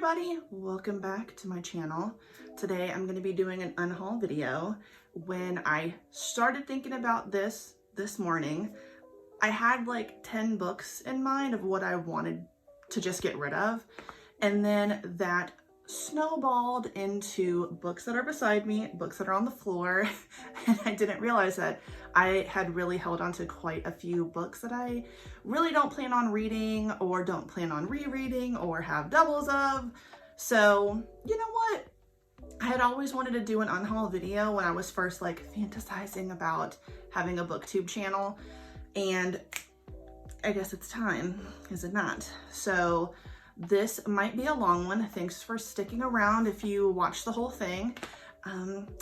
everybody, welcome back to my channel. Today I'm going to be doing an unhaul video. When I started thinking about this morning, I had like 10 books in mind of what I wanted to just get rid of, and then that snowballed into books that are beside me, books that are on the floor, and I didn't realize that I had really held on to quite a few books that I really don't plan on reading or don't plan on rereading or have doubles of. So, you know what? I had always wanted to do an unhaul video when I was first like fantasizing about having a booktube channel, and I guess it's time, is it not? So this might be a long one. Thanks for sticking around if you watch the whole thing.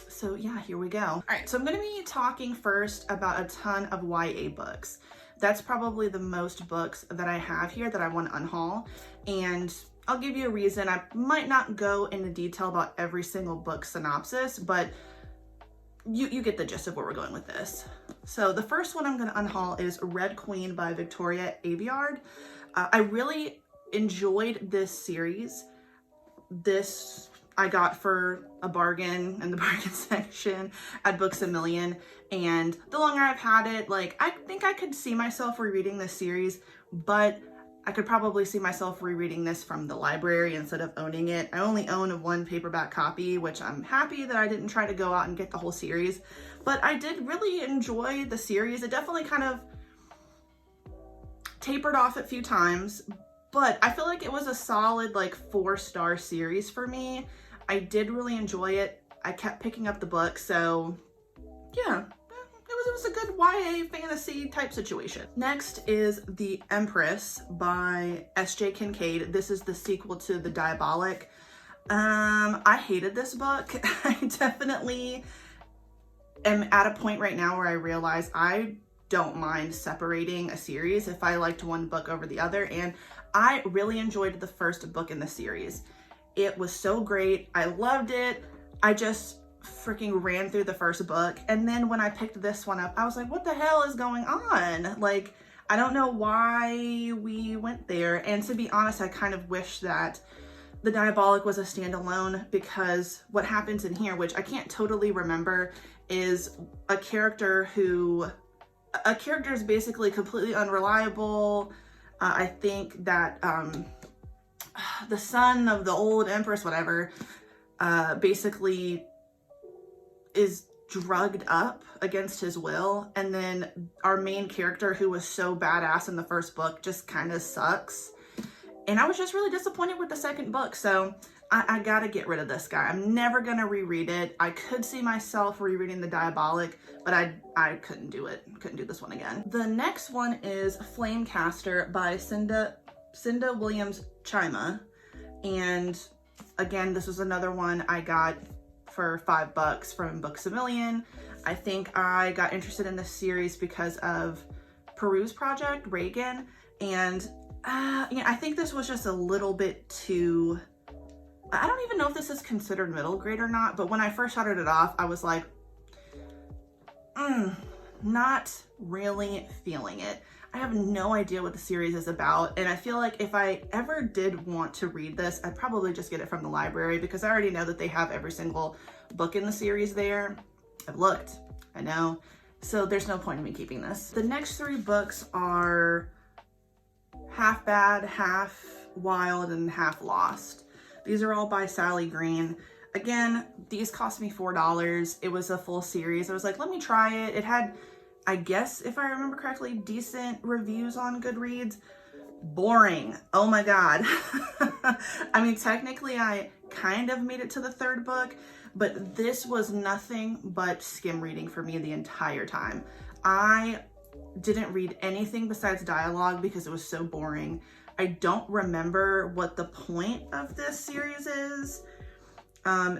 So yeah, here we go. All right, so I'm gonna be talking first about a ton of YA books. That's probably the most books that I have here that I want to unhaul, and I'll give you a reason. I might not go into detail about every single book synopsis, but you get the gist of where we're going with this. So the first one I'm gonna unhaul is Red Queen by Victoria Aveyard. I really enjoyed this series. This I got for a bargain in the bargain section at Books A Million, and the longer I've had it, like, I think I could see myself rereading this series, but I could probably see myself rereading this from the library instead of owning it. I only own one paperback copy, which I'm happy that I didn't try to go out and get the whole series, but I did really enjoy the series. It definitely kind of tapered off a few times, but I feel like it was a solid like 4-star series for me. I did really enjoy it. I kept picking up the book, so yeah, it was a good YA fantasy type situation. Next is The Empress by S.J. Kincaid. This is the sequel to The Diabolic. I hated this book. I definitely am at a point right now where I realize I don't mind separating a series if I liked one book over the other, and I really enjoyed the first book in the series. It was so great. I loved it. I just freaking ran through the first book, and then when I picked this one up, I was like, what the hell is going on? Like, I don't know why we went there. And to be honest, I kind of wish that The Diabolic was a standalone, because what happens in here, which I can't totally remember, is a character is basically completely unreliable. I think that the son of the old empress, whatever, basically is drugged up against his will, and then our main character, who was so badass in the first book, just kind of sucks. And I was just really disappointed with the second book, so I gotta get rid of this guy. I'm never gonna reread it. I could see myself rereading The Diabolic, but I couldn't do it. Couldn't do this one again. The next one is Flamecaster by Cinda Williams Chima. And again, this was another one I got for $5 from Books A Million. I think I got interested in this series because of Peru's project, Reagan. And yeah, I think this was just a little bit too, I don't even know if this is considered middle grade or not, but when I first started it off, I was like, not really feeling it. I have no idea what the series is about, and I feel like if I ever did want to read this, I'd probably just get it from the library, because I already know that they have every single book in the series there. I've looked, I know, so there's no point in me keeping this. The next 3 books are Half Bad, Half Wild, and Half Lost. These are all by Sally Green. Again, these cost me $4. It was a full series. I was like, let me try it. It had, I guess, if I remember correctly, decent reviews on Goodreads. Boring. Oh my God. I mean, technically I kind of made it to the 3rd book, but this was nothing but skim reading for me the entire time. I didn't read anything besides dialogue because it was so boring. I don't remember what the point of this series is.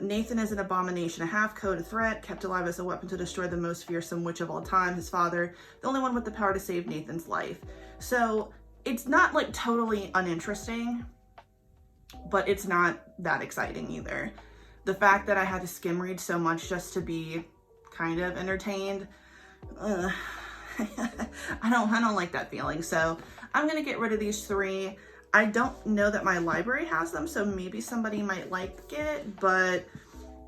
Nathan is an abomination, a half-code, a threat, kept alive as a weapon to destroy the most fearsome witch of all time, his father, the only one with the power to save Nathan's life. So it's not like totally uninteresting, but it's not that exciting either. The fact that I had to skim read so much just to be kind of entertained, I don't like that feeling. So I'm gonna get rid of these 3. I don't know that my library has them, so maybe somebody might like it, but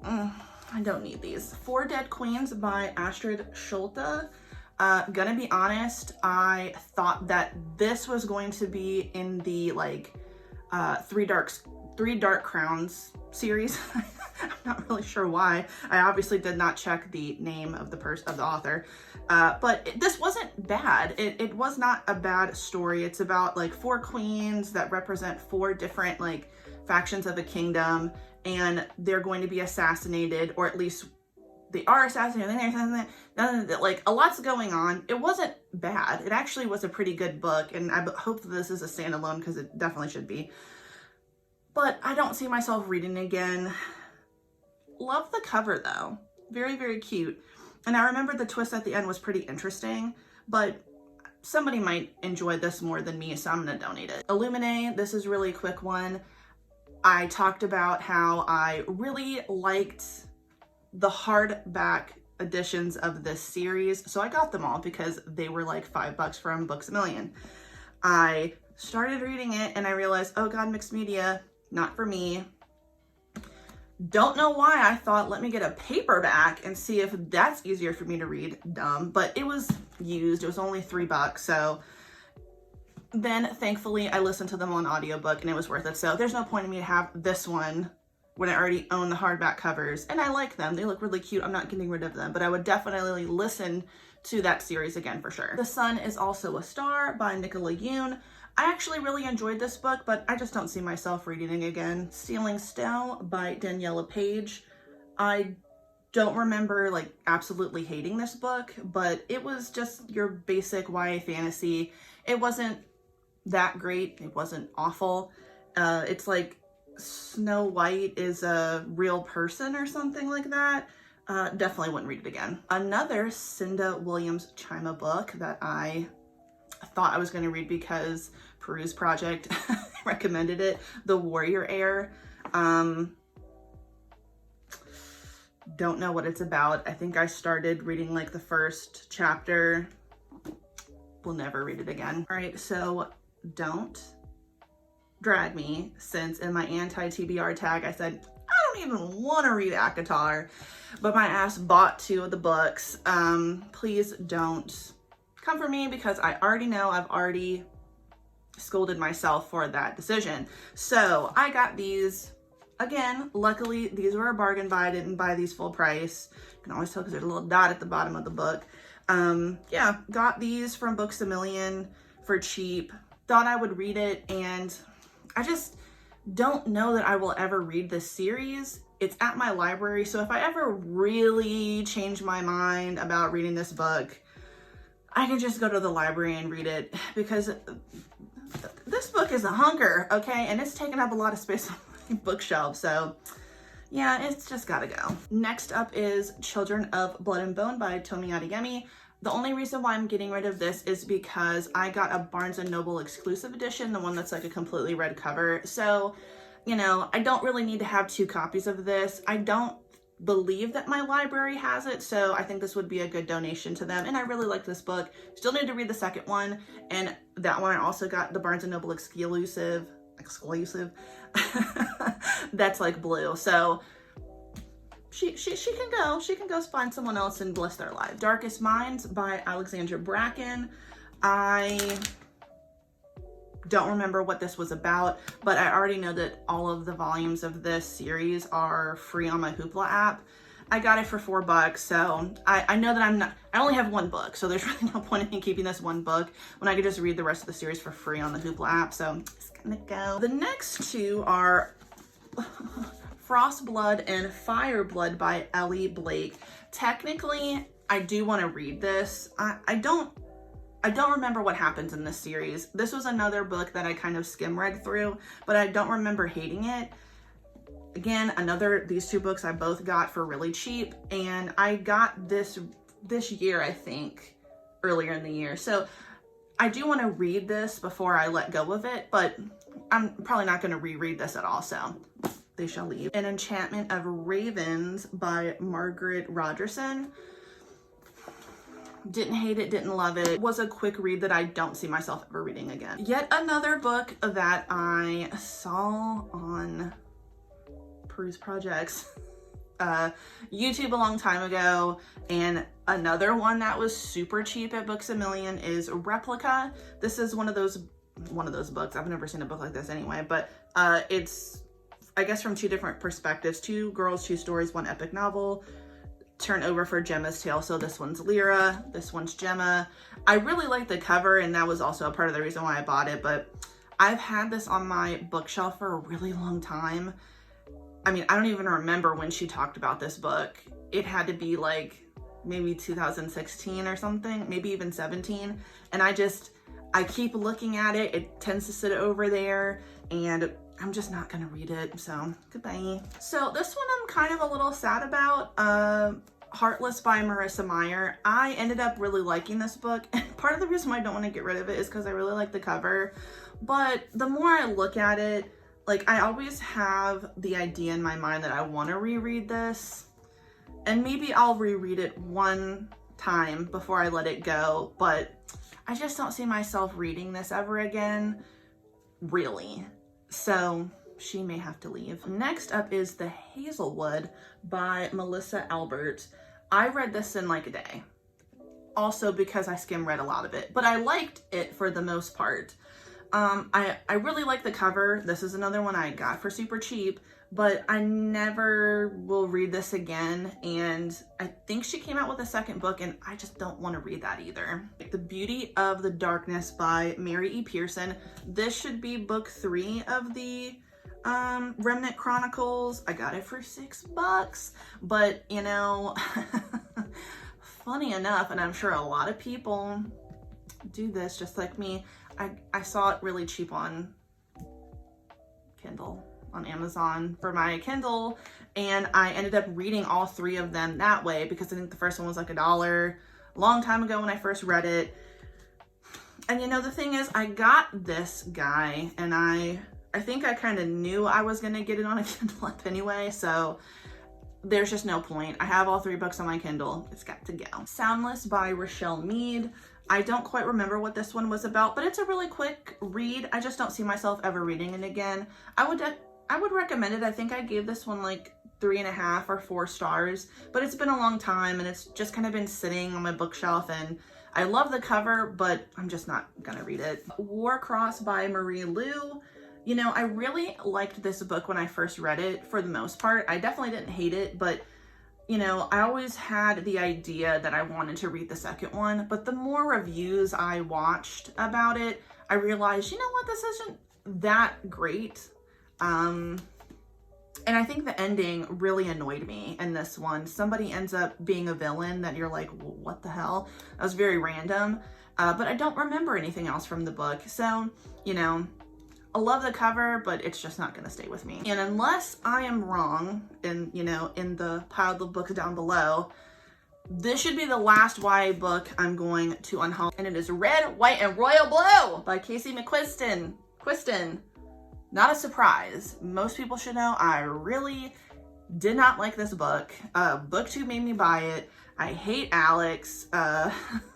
I don't need these. Four Dead Queens by Astrid Schulte. Gonna be honest, I thought that this was going to be in the like Three Dark Crowns series. I'm not really sure why. I obviously did not check the name of the author, but this wasn't bad. It was not a bad story. It's about like four queens that represent four different like factions of a kingdom, and they're going to be assassinated, or at least they are assassinated. Like a lot's going on. It wasn't bad. It actually was a pretty good book, and I hope that this is a standalone because it definitely should be. But I don't see myself reading it again. Love the cover though. Very, very cute. And I remember the twist at the end was pretty interesting, but somebody might enjoy this more than me, so I'm gonna donate it. Illuminae, this is really a quick one. I talked about how I really liked the hardback editions of this series, so I got them all because they were like $5 from Books A Million. I started reading it and I realized, oh God, mixed media, not for me. Don't know why I thought, let me get a paperback and see if that's easier for me to read. Dumb, but it was used. It was only $3, so then thankfully I listened to them on audiobook and it was worth it. So there's no point in me to have this one when I already own the hardback covers, and I like them. They look really cute. I'm not getting rid of them, but I would definitely listen to that series again for sure. The Sun is Also a Star by Nicola Yoon. I actually really enjoyed this book, but I just don't see myself reading it again. Stealing Stowe by Daniela Page. I don't remember like absolutely hating this book, but it was just your basic YA fantasy. It wasn't that great. It wasn't awful. It's like Snow White is a real person or something like that. Definitely wouldn't read it again. Another Cinda Williams Chima book that I thought I was going to read because Peruse Project recommended it, The Warrior Heir. Don't know what it's about. I think I started reading like the first chapter. Will never read it again. All right, so don't drag me, since in my anti-TBR tag I said I don't even want to read ACOTAR, but my ass bought 2 of the books. Please don't come for me because I already know I've already scolded myself for that decision. So I got these. Again, luckily these were a bargain buy. I didn't buy these full price. You can always tell because there's a little dot at the bottom of the book. Yeah, got these from Books A Million for cheap. Thought I would read it, and I just don't know that I will ever read this series. It's at my library, so if I ever really change my mind about reading this book, I can just go to the library and read it, because this book is a hunker, okay? And it's taking up a lot of space on my bookshelf, so yeah, it's just gotta go. Next up is Children of Blood and Bone by Tomi Adeyemi. The only reason why I'm getting rid of this is because I got a Barnes & Noble exclusive edition, the one that's like a completely red cover. So, you know, I don't really need to have 2 copies of this. I don't believe that my library has it, so I think this would be a good donation to them. And I really like this book. Still need to read the second one, and that one I also got the Barnes & Noble exclusive. That's like blue. So she can go find someone else and bless their life. Darkest Minds by Alexandra Bracken. I don't remember what this was about, but I already know that all of the volumes of this series are free on my Hoopla app. I got it for $4, so I know that I only have 1 book, so there's really no point in me keeping this 1 book when I could just read the rest of the series for free on the Hoopla app, so I'm just gonna go. The next 2 are Frost Blood and Fire Blood by Ellie Blake. Technically, I do want to read this. I don't remember what happens in this series. This was another book that I kind of skim read through, but I don't remember hating it. Again, these 2 books I both got for really cheap, and I got this year, I think, earlier in the year. So I do want to read this before I let go of it, but I'm probably not going to reread this at all, so they shall leave. An Enchantment of Ravens by Margaret Rogerson. Didn't hate it, didn't love it. It was a quick read that I don't see myself ever reading again. Yet another book that I saw on Peruse Projects YouTube a long time ago, and another one that was super cheap at Books A Million is Replica. This is one of those books. I've never seen a book like this anyway, but it's, I guess, from two different perspectives. Two girls, two stories, one epic novel. Turn over for Gemma's Tale. So this one's Lyra, this one's Gemma. I really like the cover, and that was also a part of the reason why I bought it, but I've had this on my bookshelf for a really long time. I mean, I don't even remember when she talked about this book. It had to be like maybe 2016 or something, maybe even 17. And I keep looking at it. It tends to sit over there, and I'm just not gonna read it, so goodbye. So this one I'm kind of a little sad about. Heartless by Marissa Meyer. I ended up really liking this book, and part of the reason why I don't want to get rid of it is because I really like the cover. But the more I look at it, like, I always have the idea in my mind that I want to reread this, and maybe I'll reread it one time before I let it go, but I just don't see myself reading this ever again, really. So she may have to leave. Next up is The Hazelwood by Melissa Albert. I read this in like a day, also because I skim read a lot of it, but I liked it for the most part. I really like the cover. This is another one I got for super cheap, but I never will read this again. And I think she came out with a second book, and I just don't want to read that either. The Beauty of the Darkness by Mary E. Pearson. This should be book 3 of the Remnant Chronicles. I got it for $6, but you know, funny enough, and I'm sure a lot of people do this just like me, I saw it really cheap on Kindle, on Amazon for my Kindle, and I ended up reading all 3 of them that way because I think the first one was like $1 a long time ago when I first read it. And you know, the thing is, I got this guy, and I think I kind of knew I was gonna get it on a Kindle app anyway, so there's just no point. I have all 3 books on my Kindle. It's got to go. Soundless by Rochelle Mead. I don't quite remember what this one was about, but it's a really quick read. I just don't see myself ever reading it again. I would recommend it. I think I gave this one like 3.5 or 4 stars, but it's been a long time, and it's just kind of been sitting on my bookshelf, and I love the cover, but I'm just not gonna read it. Warcross by Marie Lu. You know, I really liked this book when I first read it for the most part. I definitely didn't hate it, but you know, I always had the idea that I wanted to read the second one, but the more reviews I watched about it, I realized, you know what, this isn't that great. And I think the ending really annoyed me in this one. Somebody ends up being a villain that you're like, what the hell? That was very random, but I don't remember anything else from the book. So, you know, I love the cover, but it's just not gonna stay with me. And unless I am wrong, in, you know, in the pile of books down below, this should be the last YA book I'm going to unhaul, and it is Red, White, and Royal Blue by Casey McQuiston. Not a surprise. Most people should know I really did not like this book. BookTube made me buy it. I hate Alex. I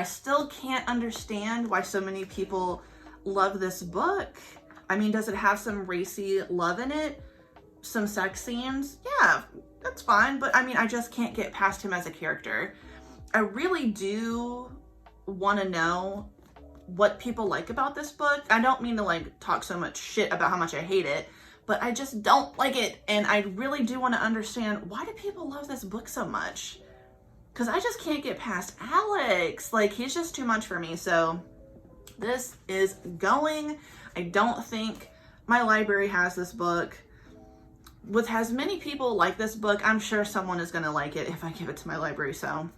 still can't understand why so many people love this book. I mean, does it have some racy love in it? Some sex scenes? Yeah, that's fine. But I mean, I just can't get past him as a character. I really do want to know what people like about this book. I don't mean to like talk so much shit about how much I hate it, but I just don't like it. And I really do want to understand, why do people love this book so much? Because I just can't get past Alex. Like, he's just too much for me. So this is going. I don't think my library has this book. With as many people like this book, I'm sure someone is going to like it if I give it to my library. So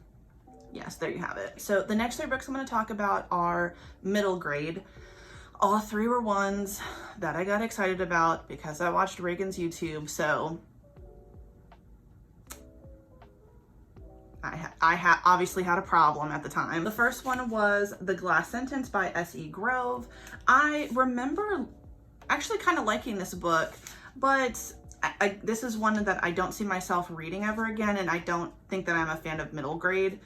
yes, there you have it. So the next 3 books I'm going to talk about are middle grade. All 3 were ones that I got excited about because I watched Reagan's YouTube. So I obviously had a problem at the time. The first one was The Glass Sentence by S.E. Grove. I remember actually kind of liking this book, but this is one that I don't see myself reading ever again, and I don't think that I'm a fan of middle grade.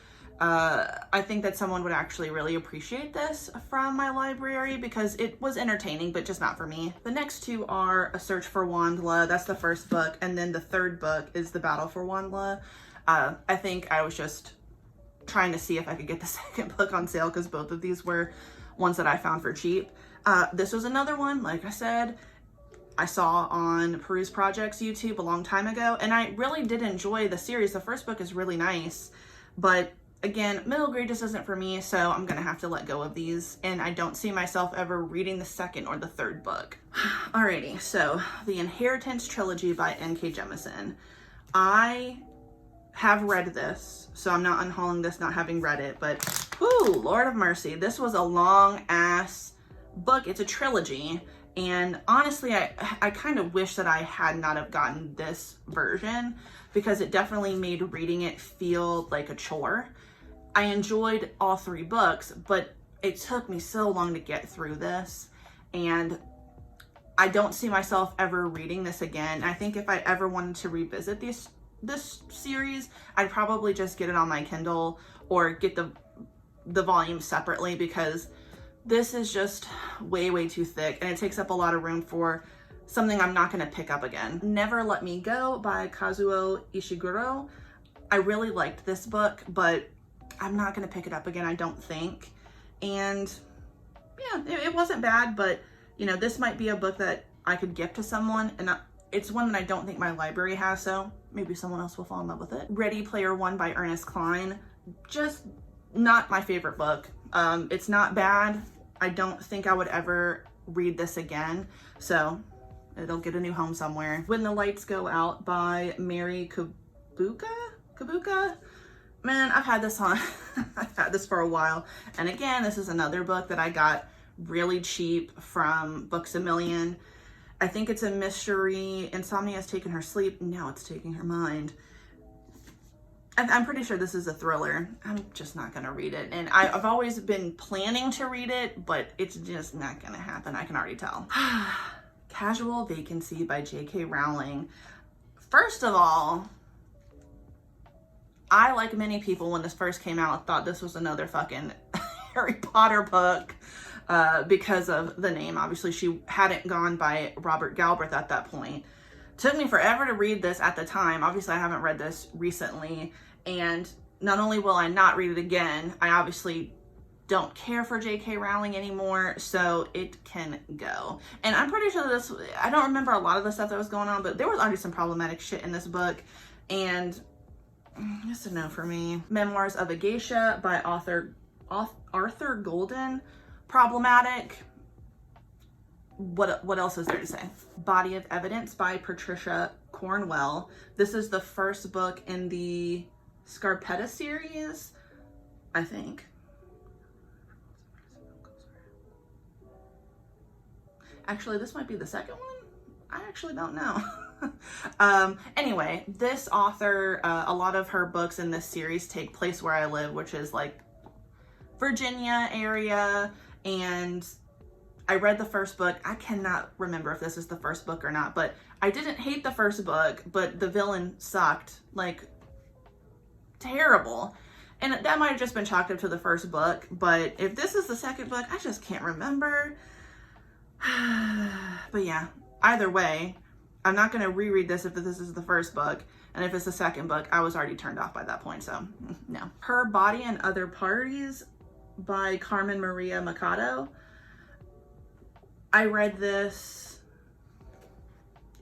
I think that someone would actually really appreciate this from my library because it was entertaining, but just not for me. The next two are A Search for Wandla. That's the first book. And then the third book is The Battle for Wandla. I think I was just trying to see if I could get the second book on sale because both of these were ones that I found for cheap. This was another one, like I said, I saw on Peruse Projects YouTube a long time ago, and I really did enjoy the series. The first book is really nice, but again, middle grade just isn't for me, so I'm gonna have to let go of these, and I don't see myself ever reading the second or the third book. Alrighty, so The Inheritance Trilogy by N.K. Jemisin. I have read this, so I'm not unhauling this not having read it, but whoo, Lord of mercy, this was a long ass book. It's a trilogy, and honestly, I kind of wish that I had not have gotten this version because it definitely made reading it feel like a chore. I enjoyed all three books, but it took me so long to get through this, and I don't see myself ever reading this again. I think if I ever wanted to revisit this series, I'd probably just get it on my Kindle or get the volume separately because this is just way too thick and it takes up a lot of room for something I'm not going to pick up again. Never Let Me Go by Kazuo Ishiguro. I really liked this book, but I'm not going to pick it up again, I don't think. And yeah, it wasn't bad, but you know, this might be a book that I could gift to someone, and it's one that I don't think my library has, so maybe someone else will fall in love with it. Ready Player One by Ernest Cline. Just not my favorite book. It's not bad. I don't think I would ever read this again, so it'll get a new home somewhere. When the Lights Go Out by Mary Kabuka? Man, I've had this on, I've had this for a while. And again, this is another book that I got really cheap from Books A Million. I think it's a mystery. Insomnia has taken her sleep. Now it's taking her mind. I'm pretty sure this is a thriller. I'm just not going to read it. And I've always been planning to read it, but it's just not going to happen. I can already tell. Casual Vacancy by J.K. Rowling. First of all, I, like many people when this first came out, thought this was another fucking Harry Potter book because of the name. Obviously, she hadn't gone by Robert Galbraith at that point. Took me forever to read this at the time. Obviously, I haven't read this recently, and not only will I not read it again, I obviously don't care for J.K. Rowling anymore, so it can go. And I'm pretty sure this, I don't remember a lot of the stuff that was going on, but there was already some problematic shit in this book, and just a no for me. Memoirs of a Geisha by Arthur Golden. Problematic. What else is there to say? Body of Evidence by Patricia Cornwell. This is the first book in the Scarpetta series, I think. Actually, this might be the second one. I actually don't know. Anyway, this author, a lot of her books in this series take place where I live, which is like Virginia area, and I read the first book. I cannot remember if this is the first book or not, but I didn't hate the first book, but the villain sucked, like terrible. And that might have just been chalked up to the first book, but if this is the second book, I just can't remember. But yeah, either way, I'm not going to reread this if this is the first book, and if it's the second book, I was already turned off by that point, so no. Her Body and Other Parties by Carmen Maria Machado. I read this.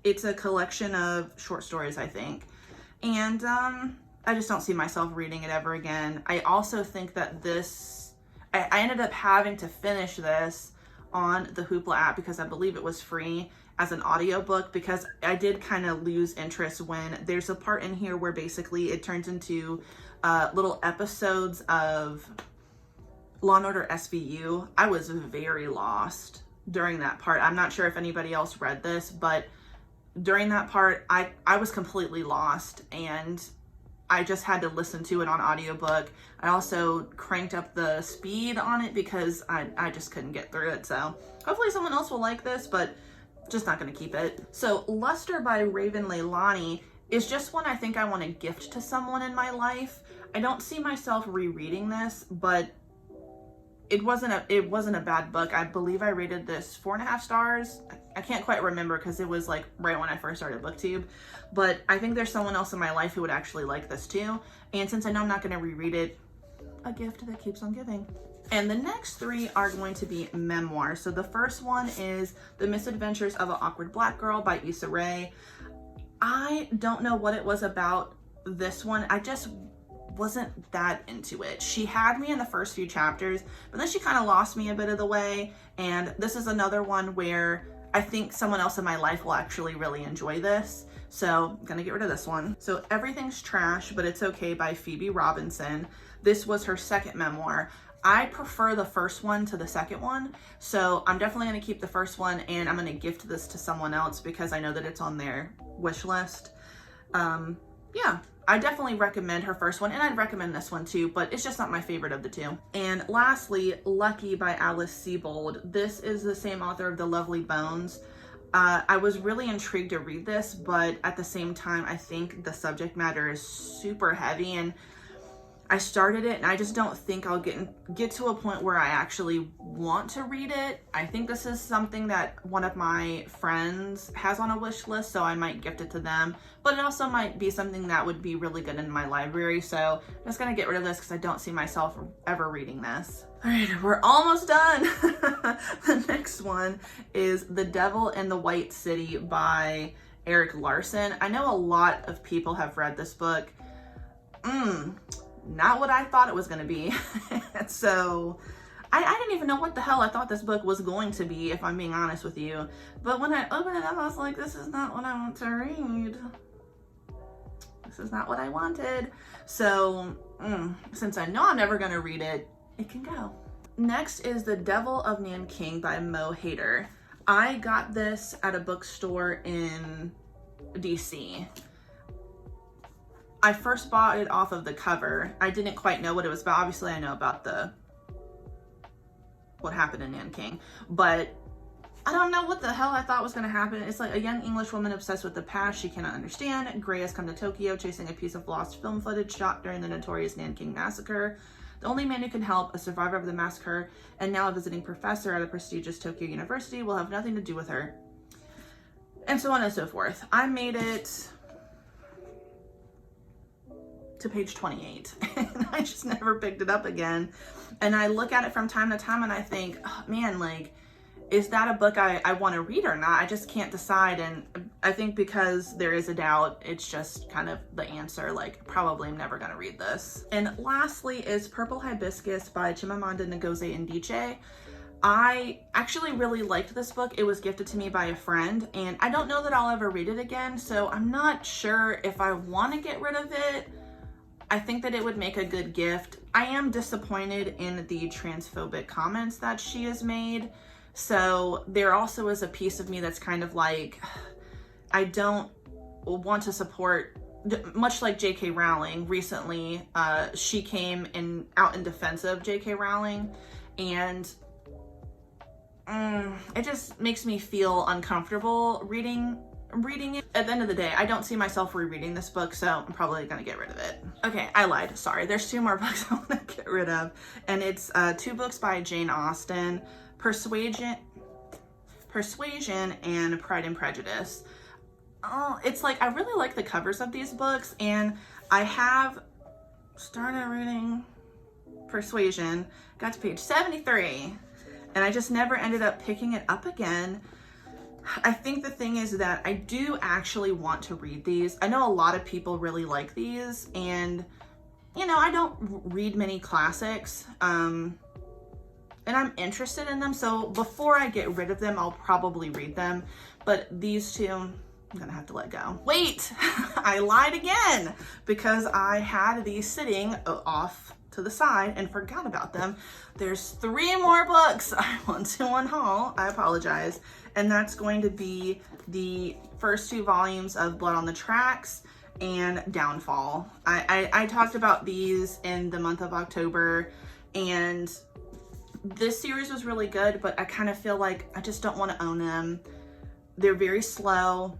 It's a collection of short stories, I think, and I just don't see myself reading it ever again. I also think that this, I ended up having to finish this on the Hoopla app because I believe it was free as an audiobook, because I did kind of lose interest when there's a part in here where basically it turns into little episodes of Law & Order SVU. I was very lost during that part. I'm not sure if anybody else read this, but during that part, I was completely lost, and I just had to listen to it on audiobook. I also cranked up the speed on it because I just couldn't get through it. So hopefully someone else will like this, but just not going to keep it. So Luster by Raven Leilani. is just one I think I want to gift to someone in my life. I don't see myself rereading this, but it wasn't a bad book. I believe I rated this 4.5 stars. I can't quite remember because it was like right when I first started BookTube, but I think there's someone else in my life who would actually like this too. And since I know I'm not going to reread it, a gift that keeps on giving. And the next 3 are going to be memoirs. So the first one is The Misadventures of an Awkward Black Girl by Issa Rae. I don't know what it was about this one. I just wasn't that into it. She had me in the first few chapters, but then she kind of lost me a bit of the way. And this is another one where I think someone else in my life will actually really enjoy this. So I'm gonna get rid of this one. So Everything's Trash, But It's Okay by Phoebe Robinson. This was her second memoir. I prefer the first one to the second one, so I'm definitely going to keep the first one, and I'm going to gift this to someone else because I know that it's on their wish list. Yeah, I definitely recommend her first one, and I'd recommend this one too, but it's just not my favorite of the 2. And lastly, Lucky by Alice Sebold. This is the same author of The Lovely Bones. I was really intrigued to read this, but at the same time, I think the subject matter is super heavy, and I started it and I just don't think I'll get to a point where I actually want to read it. I think this is something that one of my friends has on a wish list, so I might gift it to them, but it also might be something that would be really good in my library. So I'm just gonna get rid of this because I don't see myself ever reading this. All right, we're almost done. The next one is The Devil in the White City by Erik Larson. I know a lot of people have read this book. Not what I thought it was going to be. So I didn't even know what the hell I thought this book was going to be, if I'm being honest with you. But when I opened it up, I was like, this is not what I want to read. This is not what I wanted. So since I know I'm never going to read it, it can go. Next is The Devil of Nanking by Mo Hader. I got this at a bookstore in DC. I first bought it off of the cover. I didn't quite know what it was about. Obviously, I know about what happened in Nanking, but I don't know what the hell I thought was going to happen. It's like a young English woman obsessed with the past she cannot understand. Gray has come to Tokyo chasing a piece of lost film footage shot during the notorious Nanking massacre. The only man who can help, a survivor of the massacre and now a visiting professor at a prestigious Tokyo university, will have nothing to do with her. And so on and so forth. I made it to page 28 and I just never picked it up again. And I look at it from time to time and I think, oh man, like, is that a book I want to read or not? I just can't decide. And I think because there is a doubt, it's just kind of the answer, like, probably I'm never going to read this. And lastly is Purple Hibiscus by Chimamanda Ngozi Adichie. I actually really liked this book. It was gifted to me by a friend, and I don't know that I'll ever read it again, so I'm not sure if I want to get rid of it. I think that it would make a good gift. I am disappointed in the transphobic comments that she has made. So there also is a piece of me that's kind of like, I don't want to support, much like J.K. Rowling recently, she came out in defense of J.K. Rowling, and it just makes me feel uncomfortable reading it. At the end of the day, I don't see myself rereading this book, so I'm probably gonna get rid of it. Okay, I lied, sorry. There's 2 more books I wanna get rid of, and it's 2 books by Jane Austen, Persuasion and Pride and Prejudice. Oh, it's like, I really like the covers of these books, and I have started reading Persuasion, got to page 73, and I just never ended up picking it up again. I think the thing is that I do actually want to read these. I know a lot of people really like these, and you know, I don't read many classics, and I'm interested in them, so before I get rid of them, I'll probably read them. But these 2, I'm gonna have to let go. Wait, I lied again, because I had these sitting off to the side and forgot about them. There's 3 more books I want to unhaul. I apologize. And that's going to be the first 2 volumes of Blood on the Tracks and Downfall. I talked about these in the month of October, and this series was really good, but I kind of feel like I just don't want to own them. They're very slow.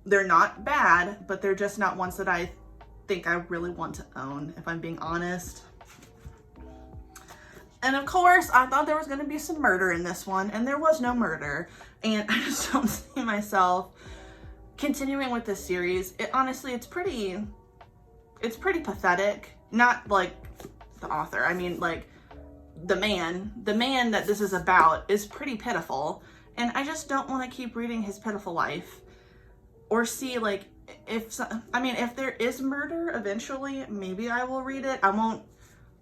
They're not bad, but they're just not ones that I think I really want to own, if I'm being honest. And of course, I thought there was going to be some murder in this one, and there was no murder. And I just don't see myself continuing with this series. Honestly, it's pretty pathetic. Not like the author. I mean, like the man that this is about is pretty pitiful. And I just don't want to keep reading his pitiful life. Or see, like, if there is murder eventually, maybe I will read it. I won't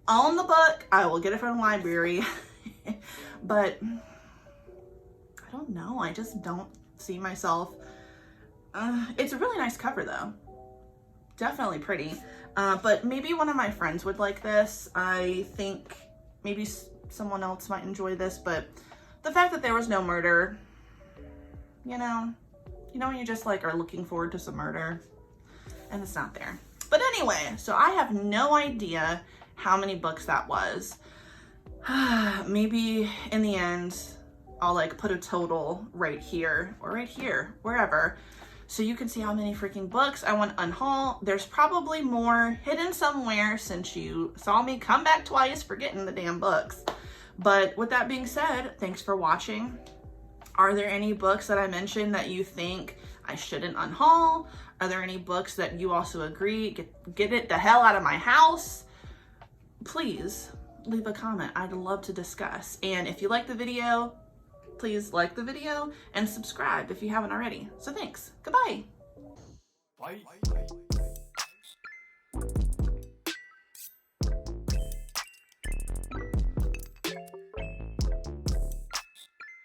own the book. I will get it from the library. But I don't know. I just don't see myself. It's a really nice cover though. Definitely pretty. But maybe one of my friends would like this. I think maybe someone else might enjoy this, but the fact that there was no murder, you know when you just like are looking forward to some murder and it's not there. But anyway, so I have no idea how many books that was. Maybe in the end, I'll like put a total right here or right here, wherever. So you can see how many freaking books I want to unhaul. There's probably more hidden somewhere since you saw me come back twice for getting the damn books. But with that being said, thanks for watching. Are there any books that I mentioned that you think I shouldn't unhaul? Are there any books that you also agree, get it the hell out of my house? Please leave a comment. I'd love to discuss. And if you like the video, please like the video and subscribe if you haven't already. So thanks. Goodbye. Bye.